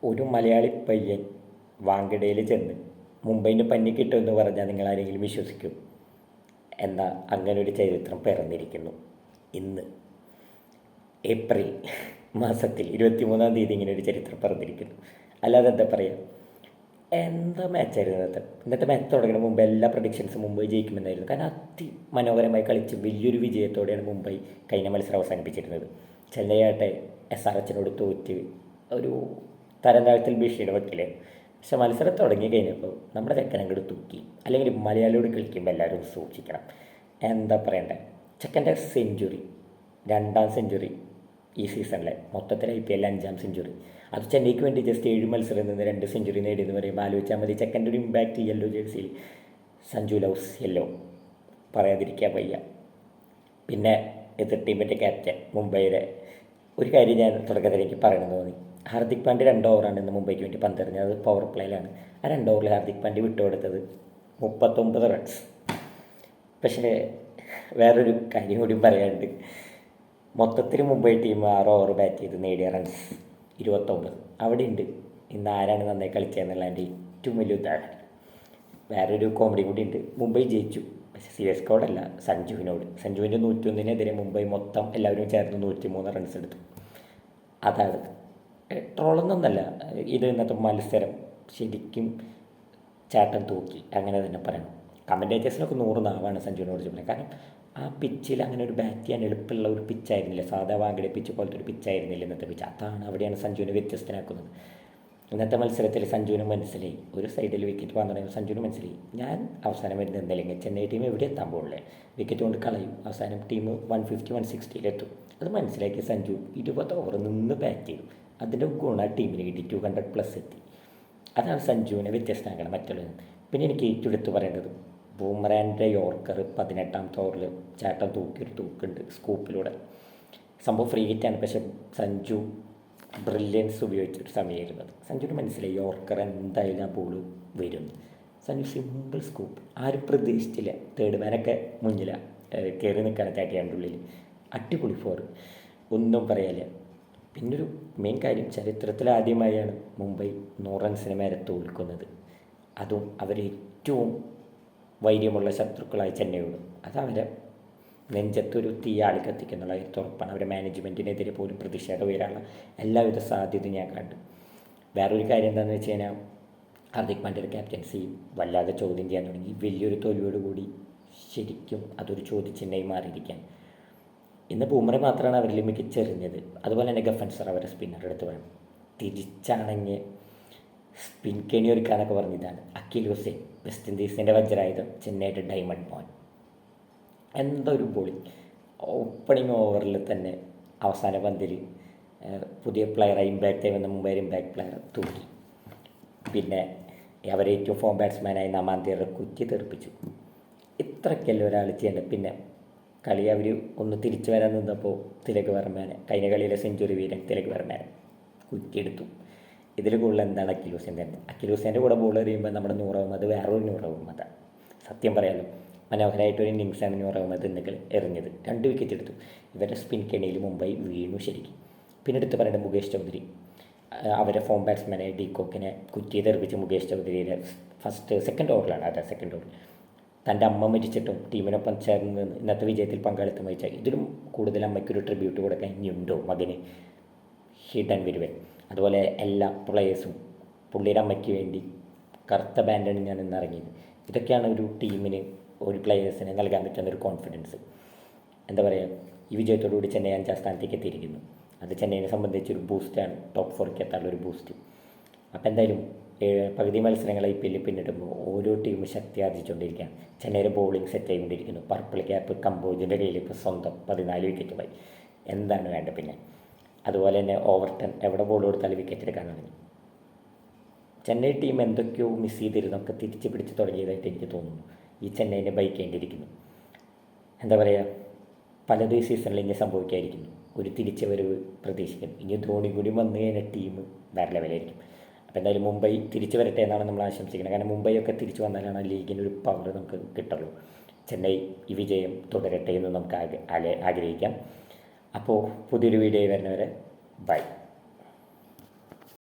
ഒരു മലയാളി പയ്യൻ വാങ്കഡയിൽ ചെന്ന് മുംബൈന് പന്നി കിട്ടുമെന്ന് പറഞ്ഞാൽ നിങ്ങൾ ആരെങ്കിലും വിശ്വസിക്കും? എന്നാൽ അങ്ങനൊരു ചരിത്രം പിറന്നിരിക്കുന്നു. ഇന്ന് ഏപ്രിൽ മാസത്തിൽ 23-ാം തീയതി ഇങ്ങനെ ഒരു ചരിത്രം പിറന്നിരിക്കുന്നു. അല്ലാതെ എന്താ പറയുക, എന്താ മാച്ചായിരുന്നു ഇന്നത്തെ മാച്ച് തുടങ്ങുന്ന മുമ്പ് എല്ലാ പ്രഡിക്ഷൻസും മുംബൈ ജയിക്കുമെന്നായിരുന്നു. കാരണം അതിമനോഹരമായി കളിച്ച് വലിയൊരു വിജയത്തോടെയാണ് മുംബൈ കഴിഞ്ഞ മത്സരം അവസാനിപ്പിച്ചിരുന്നത്. ചെന്നൈയാട്ടെ SRHനോട് തോറ്റ് ഒരു തരം താഴ്ത്തൽ ഭീഷണിയുടെ വക്കിലെ. പക്ഷെ മത്സരം തുടങ്ങി കഴിഞ്ഞപ്പോൾ നമ്മുടെ ചെക്കനങ്ങോട്ട് തൂക്കി. അല്ലെങ്കിൽ മലയാളിയോട് കളിക്കുമ്പോൾ എല്ലാവരും സൂക്ഷിക്കണം. എന്താ പറയണ്ടേ, ചെക്കൻ്റെ സെഞ്ചുറി, 2ാം സെഞ്ചുറി ഈ സീസണിലെ, മൊത്തത്തിൽ IPL 5ാം സെഞ്ചുറി. അത് ചെന്നൈക്ക് വേണ്ടി ജസ്റ്റ് 7 മത്സരം നിന്ന് 2 സെഞ്ചുറി നേടിയെന്ന് പറയുമ്പോൾ ആലോചിച്ചാൽ മതി. ചെക്കൻ്റെ ഒരു ഇമ്പാക്റ്റ് യെല്ലോ ജേഴ്സിയിൽ, സഞ്ജു ലവ്സ് യെല്ലോ, പറയാതിരിക്കാൻ വയ്യ. പിന്നെ എതിർ ടീമിൻ്റെ ക്യാപ്റ്റൻ മുംബൈയുടെ ഒരു കാര്യം ഞാൻ തുടക്കത്തിൽ എനിക്ക് പറയണമെന്ന് തോന്നി. ഹാർദിക് പാണ്ഡ്യ 2 ഓവറാണ് ഇന്ന് മുംബൈക്ക് വേണ്ടി പന്തെറിഞ്ഞത്. അത് പവർ പ്ലേയിലാണ്. ആ 2 ഓവറിൽ ഹാർദിക് പാണ്ഡ്യ വിട്ടുകൊടുത്തത് 39 റൺസ്. പക്ഷേ വേറൊരു കാര്യം കൂടി പറയാനുണ്ട്. മൊത്തത്തിൽ മുംബൈ ടീം 6 ഓവർ ബാറ്റ് ചെയ്ത് നേടിയ റൺസ് 29. അവിടെ ഉണ്ട് ഇന്ന് ആരാണ് നന്നായി കളിച്ചതെന്നുള്ളതിൻ്റെ ഏറ്റവും വലിയ ഉദാഹരണം. വേറൊരു കോമഡി കൂടി ഉണ്ട്. മുംബൈ ജയിച്ചു, പക്ഷേ CSKയോടല്ല, സഞ്ജുവിനോട്. സഞ്ജുവിൻ്റെ 101-നെതിരെ മുംബൈ മൊത്തം എല്ലാവരും ചേർന്ന് 103 റൺസ് എടുത്തു. അതാണ് ട്രോളൊന്നല്ല, ഇത് ഇന്നത്തെ മത്സരം ശരിക്കും ചാട്ടം തൂക്കി, അങ്ങനെ തന്നെ പറയണം. കമൻറ്റേറ്റേഴ്സിനൊക്കെ 100 നാവാണ് സഞ്ജുവിനോട് ചോദിക്കുന്നത്. കാരണം ആ പിച്ചിൽ അങ്ങനെ ഒരു ബാറ്റ് ചെയ്യാൻ എളുപ്പമുള്ള ഒരു പിച്ചായിരുന്നില്ല. സാധാ വാങ്കഡെ പിച്ച് പോലത്തെ ഒരു പിച്ചായിരുന്നില്ല ഇന്നത്തെ പിച്ച്. അവിടെയാണ് സഞ്ജുവിനെ വ്യത്യസ്തനാക്കുന്നത്. ഇന്നത്തെ മത്സരത്തിൽ സഞ്ജുവിന് മനസ്സിലായി, ഒരു സൈഡിൽ വിക്കറ്റ് വന്നിട്ടുണ്ടെങ്കിൽ സഞ്ജുവിന് മനസ്സിലായി, ഞാൻ അവസാനം വരുന്നത് എന്തെങ്കിലും ചെന്നൈ ടീം എവിടെ എത്താൻ പോകുള്ളേ, വിക്കറ്റ് കൊണ്ട് കളയും, അവസാനം ടീം 150-160 അത് മനസ്സിലാക്കിയ സഞ്ജു 20 ഓവർ നിന്ന് ബാറ്റ് ചെയ്തു. അതിൻ്റെ ഗുണം ടീമിന് കിട്ടി, 200+ എത്തി. അതാണ് സഞ്ജുവിനെ വ്യത്യസ്തമാക്കണം മറ്റുള്ളത്. പിന്നെ എനിക്ക് ഏറ്റവും എടുത്ത് പറയേണ്ടത് ബൂമറാൻ്റെ യോർക്കർ 18ാമത്തെ ഓവറിൽ ചാട്ടം തൂക്കിയൊരു തൂക്കുണ്ട് സ്കൂപ്പിലൂടെ. സംഭവം ഫ്രീ ഹിറ്റാണ്, പക്ഷേ സഞ്ജു ബ്രില്യൻസ് ഉപയോഗിച്ചൊരു സമയമായിരുന്നത്. സഞ്ജുവിന് മനസ്സിലായി യോർക്കർ എന്തായാലും ആ ബോൾ വരും. സഞ്ജു സിമ്പിൾ സ്കൂപ്പ്, ആരും പ്രതീക്ഷിച്ചില്ല. തേർഡ് മാനൊക്കെ മുന്നിലാണ് കയറി നിൽക്കുകയാണ് 30 ഉള്ളിൽ. അടിപൊളി 4, ഒന്നും പറയാനില്ല. പിന്നൊരു മെയിൻ കാര്യം, ചരിത്രത്തിൽ ആദ്യമായാണ് മുംബൈ 100 റൺസിന് മേലെ തോൽക്കുന്നത്. അതും അവരേറ്റവും വൈര്യമുള്ള ശത്രുക്കളായ ചെന്നൈയോട്. അത് അവരെ നെഞ്ചത്തൊരു തീയാളി കത്തിക്കുന്നുള്ള ഉറപ്പാണ്. അവരുടെ മാനേജ്മെൻറ്റിനെതിരെ പോലും പ്രതിഷേധം ഉയരാനുള്ള എല്ലാവിധ സാധ്യതയും ഞാൻ കണ്ടു. വേറൊരു കാര്യം എന്താണെന്ന് വെച്ച് കഴിഞ്ഞാൽ, ഹാർദിക് പാണ്ഡ്യയുടെ ക്യാപ്റ്റൻസി വല്ലാതെ ചോദ്യം ചെയ്യാൻ തുടങ്ങി. വലിയൊരു തോൽവിയോടുകൂടി ശരിക്കും അതൊരു ചോദ്യചിഹ്നമായി മാറിയിരിക്കാൻ. ഇന്ന് ബൂമറെ മാത്രമാണ് അവരിൽ മികച്ചെറിഞ്ഞത്. അതുപോലെ തന്നെ ഗഫൻ സർ അവരെ സ്പിന്നർ എടുത്ത് വേണം. തിരിച്ചാണെങ്കിൽ സ്പിൻ കെണി ഒരുക്കാനൊക്കെ പറഞ്ഞതാണ് അഖിൽ ഹുസൈൻ, വെസ്റ്റ് ഇൻഡീസിൻ്റെ വജ്രായുധം, ചെന്നൈയുടെ ഡയമണ്ട് മോൻ. എന്തൊരു ബോളിങ്! ഓപ്പണിംഗ് ഓവറിൽ തന്നെ അവസാന പന്തിൽ പുതിയ പ്ലെയറായി ഇമ്പാക്റ്റായി വന്ന മുംബൈ ഇമ്പാക്ട് പ്ലെയർ തൂക്കി. പിന്നെ അവരെ ഏറ്റവും ഫോം ബാറ്റ്സ്മാനായി നമാന്തിയറെ കുറ്റി തെറിപ്പിച്ചു. ഇത്രയ്ക്കല്ല ഒരാൾ ചെയ്യേണ്ടത്. പിന്നെ കളി അവർ ഒന്ന് തിരിച്ചു വരാൻ നിന്നപ്പോൾ തിലക് വർമ്മേനെ, കഴിഞ്ഞ കളിയിലെ സെഞ്ചുറി വീരൻ തിലക് വർമ്മേനെ കുറ്റിയെടുത്തു. ഇതിൽ കൂടുതൽ എന്താണ് അഖിൽ ഹുസൈൻ തന്നെ. അഖിൽ ഹുസൈൻ്റെ കൂടെ ബോൾ എറിയുമ്പോൾ നമ്മുടെ നൂർ അഹമ്മദ് വേറൊരു നൂർ അഹമ്മദാണ്. സത്യം പറയാമല്ലോ, മനോഹരമായിട്ടൊരു ഇന്നിങ്സാണ് നൂർ അഹമ്മദ് ഇന്ന് എറിഞ്ഞത്. 2 വിക്കറ്റ് എടുത്തു. ഇവരുടെ സ്പിൻ കെണിയിൽ മുംബൈ വീണു ശരിക്കും. പിന്നെ എടുത്ത് പറയേണ്ടത് മുകേഷ് ചൗധരി, അവരെ ഫോം ബാറ്റ്സ്മാനെ ഡീകോക്കിനെ കുറ്റിയെ തെറിപ്പിച്ച് മുകേഷ് ചൗധരിയുടെ സെക്കൻഡ് ഓവറിലാണ്. സെക്കൻഡ് ഓവറിൽ തൻ്റെ അമ്മ മരിച്ചിട്ടും ടീമിനൊപ്പം ചേർന്ന് ഇന്നത്തെ വിജയത്തിൽ പങ്കാളിത്തം വഹിച്ചാൽ ഇതിലും കൂടുതൽ അമ്മയ്ക്കൊരു ട്രിബ്യൂട്ട് കൊടുക്കാൻ ഇനിയുണ്ടോ മകന്? ഹിഡൻ വരുവൻ. അതുപോലെ എല്ലാ പ്ലേയേഴ്സും പുള്ളിയുടെ അമ്മയ്ക്ക് വേണ്ടി കറുത്ത ബാൻഡാണ് ഞാൻ ഇന്ന് ഇറങ്ങിയത്. ഇതൊക്കെയാണ് ഒരു ടീമിന്, ഒരു പ്ലേയേഴ്സിന് നൽകാൻ പറ്റുന്ന ഒരു കോൺഫിഡൻസ്. എന്താ പറയുക, ഈ വിജയത്തോടുകൂടി ചെന്നൈ 5ാം സ്ഥാനത്തേക്ക് എത്തിയിരിക്കുന്നു. അത് ചെന്നൈനെ സംബന്ധിച്ചൊരു ബൂസ്റ്റാണ്, ടോപ്പ് 4ക്ക് എത്താനുള്ള ഒരു ബൂസ്റ്റ്. അപ്പോൾ എന്തായാലും പകുതി മത്സരങ്ങൾ IPL പിന്നിടുമ്പോൾ ഓരോ ടീമും ശക്തി ആർജിച്ചുകൊണ്ടിരിക്കുകയാണ്. ചെന്നൈയുടെ ബോളിംഗ് സെറ്റ് ആയിക്കൊണ്ടിരിക്കുന്നു. പർപ്പിൾ ക്യാപ്പ് കമ്പോജിൻ്റെ കയ്യിൽ ഇപ്പോൾ സ്വന്തം 14 വിക്കറ്റുമായി. എന്താണ് വേണ്ടത് പിന്നെ? അതുപോലെ തന്നെ ഓവർടൺ എവിടെ ബോൾ കൊടുത്താലും വിക്കറ്റ് എടുക്കാൻ തുടങ്ങി. ചെന്നൈ ടീം എന്തൊക്കെയോ മിസ് ചെയ്തിരുന്നൊക്കെ തിരിച്ച് പിടിച്ച് തുടങ്ങിയതായിട്ട് എനിക്ക് തോന്നുന്നു. ഈ ചെന്നൈനെ ബൈക്കേണ്ടിയിരിക്കുന്നു. എന്താ പറയുക, പലത് ഈ സീസണിൽ ഇനി സംഭവിക്കാതിരിക്കുന്നു. ഒരു തിരിച്ച് വരവ് പ്രതീക്ഷിക്കുന്നു. ഇനി ധോണി കൂടി വന്നു കഴിഞ്ഞാൽ ടീം വേറെ ലെവലായിരിക്കും. അപ്പോൾ എന്തായാലും മുംബൈ തിരിച്ചു വരട്ടെ എന്നാണ് നമ്മൾ ആശംസിക്കുന്നത്. കാരണം മുംബൈയൊക്കെ തിരിച്ചു വന്നാലാണ് ലീഗിനൊരു പവർ നമുക്ക് കിട്ടുള്ളൂ. ചെന്നൈ ഈ വിജയം തുടരട്ടെ എന്ന് നമുക്ക് ആഗ്രഹിക്കാം. അപ്പോൾ പുതിയൊരു വീഡിയോ വരുന്നവരെ ബൈ.